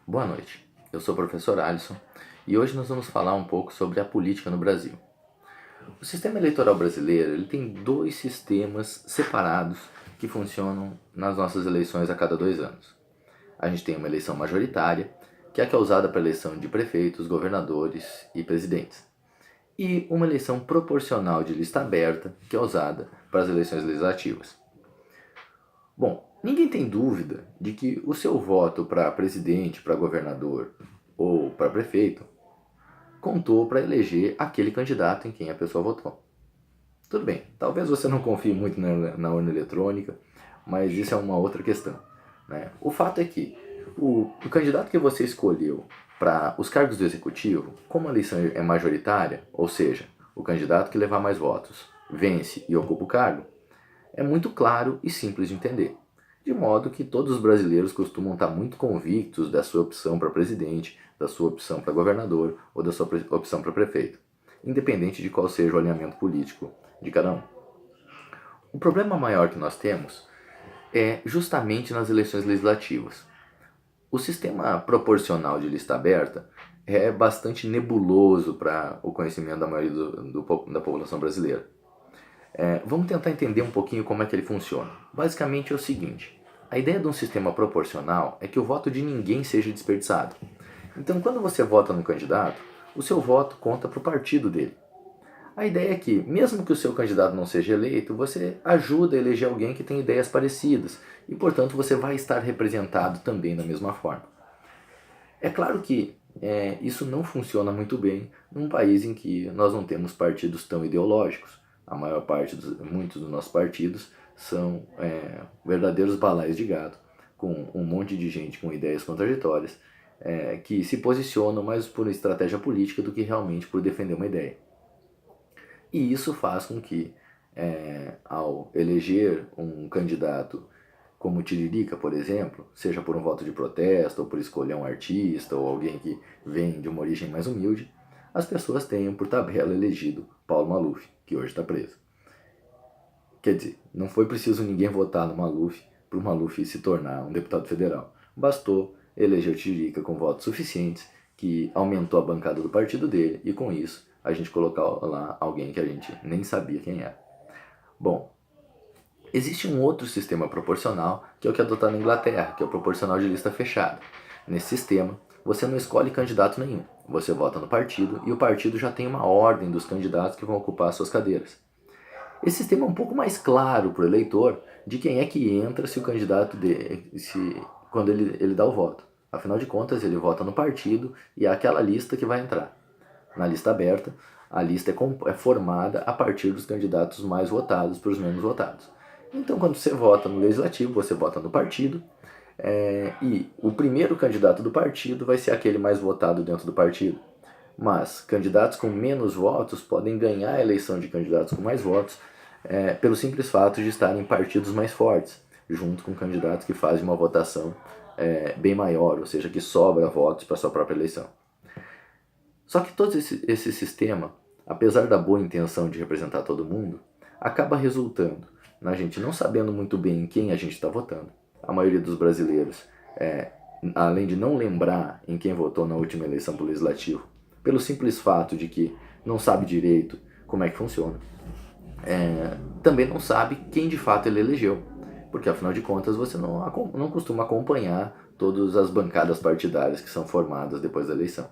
Boa noite, eu sou o professor Alisson e hoje nós vamos falar um pouco sobre a política no Brasil. O sistema eleitoral brasileiro ele tem dois sistemas separados que funcionam nas nossas eleições a cada 2 anos. A gente tem uma eleição majoritária, que é a usada para a eleição de prefeitos, governadores e presidentes. E uma eleição proporcional de lista aberta, que é usada para as eleições legislativas. Bom, ninguém tem dúvida de que o seu voto para presidente, para governador ou para prefeito contou para eleger aquele candidato em quem a pessoa votou. Tudo bem, talvez você não confie muito na urna eletrônica, mas isso é uma outra questão, né? O fato é que o candidato que você escolheu para os cargos do executivo, como a eleição é majoritária, ou seja, o candidato que levar mais votos vence e ocupa o cargo, é muito claro e simples de entender. De modo que todos os brasileiros costumam estar muito convictos da sua opção para presidente, da sua opção para governador ou da sua opção para prefeito, independente de qual seja o alinhamento político de cada um. O problema maior que nós temos é justamente nas eleições legislativas. O sistema proporcional de lista aberta é bastante nebuloso para o conhecimento da maioria da população brasileira. Vamos tentar entender um pouquinho como é que ele funciona. Basicamente é o seguinte: a ideia de um sistema proporcional é que o voto de ninguém seja desperdiçado. Então, quando você vota no candidato, o seu voto conta para o partido dele. A ideia é que, mesmo que o seu candidato não seja eleito, você ajuda a eleger alguém que tem ideias parecidas e, portanto, você vai estar representado também da mesma forma. É claro que isso não funciona muito bem num país em que nós não temos partidos tão ideológicos. A maior parte, muitos dos nossos partidos são verdadeiros balaios de gado, com um monte de gente com ideias contraditórias, que se posicionam mais por estratégia política do que realmente por defender uma ideia. E isso faz com que, ao eleger um candidato como Tiririca, por exemplo, seja por um voto de protesto, ou por escolher um artista, ou alguém que vem de uma origem mais humilde, as pessoas tenham por tabela elegido Paulo Maluf, que hoje está preso. Quer dizer, não foi preciso ninguém votar no Maluf para o Maluf se tornar um deputado federal. Bastou eleger o Tiririca com votos suficientes, que aumentou a bancada do partido dele, e com isso a gente colocou lá alguém que a gente nem sabia quem era. Bom, existe um outro sistema proporcional, que é o que é adotado na Inglaterra, que é o proporcional de lista fechada. Nesse sistema, você não escolhe candidato nenhum. Você vota no partido e o partido já tem uma ordem dos candidatos que vão ocupar as suas cadeiras. Esse sistema é um pouco mais claro para o eleitor de quem é que entra se o candidato quando ele dá o voto. Afinal de contas, ele vota no partido e é aquela lista que vai entrar. Na lista aberta, a lista é formada a partir dos candidatos mais votados para os menos votados. Então, quando você vota no legislativo, você vota no partido, e o primeiro candidato do partido vai ser aquele mais votado dentro do partido. Mas candidatos com menos votos podem ganhar a eleição de candidatos com mais votos pelo simples fato de estarem em partidos mais fortes, junto com candidatos que fazem uma votação bem maior, ou seja, que sobra votos para sua própria eleição. Só que todo esse sistema, apesar da boa intenção de representar todo mundo, acaba resultando na gente não sabendo muito bem em quem a gente está votando. A maioria dos brasileiros, além de não lembrar em quem votou na última eleição para o legislativo, pelo simples fato de que não sabe direito como é que funciona, também não sabe quem de fato ele elegeu, porque afinal de contas você não costuma acompanhar todas as bancadas partidárias que são formadas depois da eleição.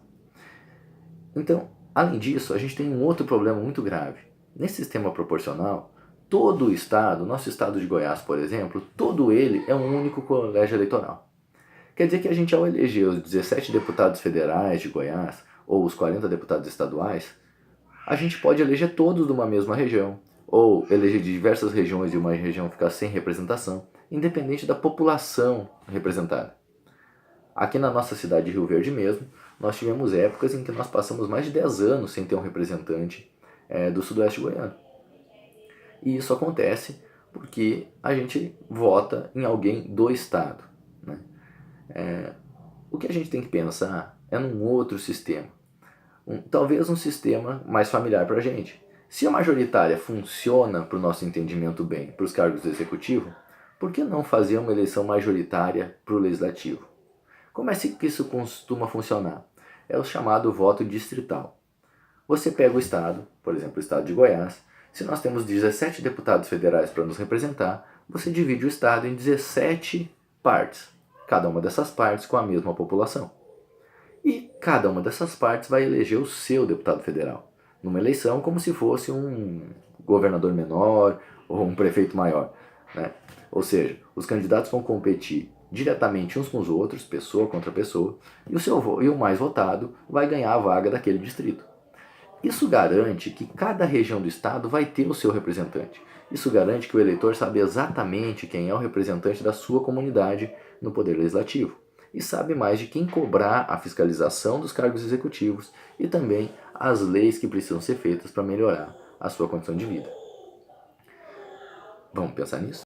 Então, além disso, a gente tem um outro problema muito grave. Nesse sistema proporcional, todo o estado, nosso estado de Goiás, por exemplo, todo ele é um único colégio eleitoral. Quer dizer que a gente, ao eleger os 17 deputados federais de Goiás, ou os 40 deputados estaduais, a gente pode eleger todos de uma mesma região, ou eleger de diversas regiões e uma região ficar sem representação, independente da população representada. Aqui na nossa cidade de Rio Verde mesmo, nós tivemos épocas em que nós passamos mais de 10 anos sem ter um representante do sudoeste goiano. E isso acontece porque a gente vota em alguém do estado, né? O que a gente tem que pensar é num outro sistema, talvez um sistema mais familiar para a gente. Se a majoritária funciona para o nosso entendimento bem para os cargos do executivo, por que não fazer uma eleição majoritária para o legislativo? Como é que isso costuma funcionar? É o chamado voto distrital. Você pega o estado, por exemplo, o estado de Goiás. Se nós temos 17 deputados federais para nos representar, você divide o estado em 17 partes, cada uma dessas partes com a mesma população. E cada uma dessas partes vai eleger o seu deputado federal, numa eleição como se fosse um governador menor ou um prefeito maior, né? Ou seja, os candidatos vão competir diretamente uns com os outros, pessoa contra pessoa, e o mais votado vai ganhar a vaga daquele distrito. Isso garante que cada região do estado vai ter o seu representante. Isso garante que o eleitor sabe exatamente quem é o representante da sua comunidade no poder legislativo e sabe mais de quem cobrar a fiscalização dos cargos executivos e também as leis que precisam ser feitas para melhorar a sua condição de vida. Vamos pensar nisso?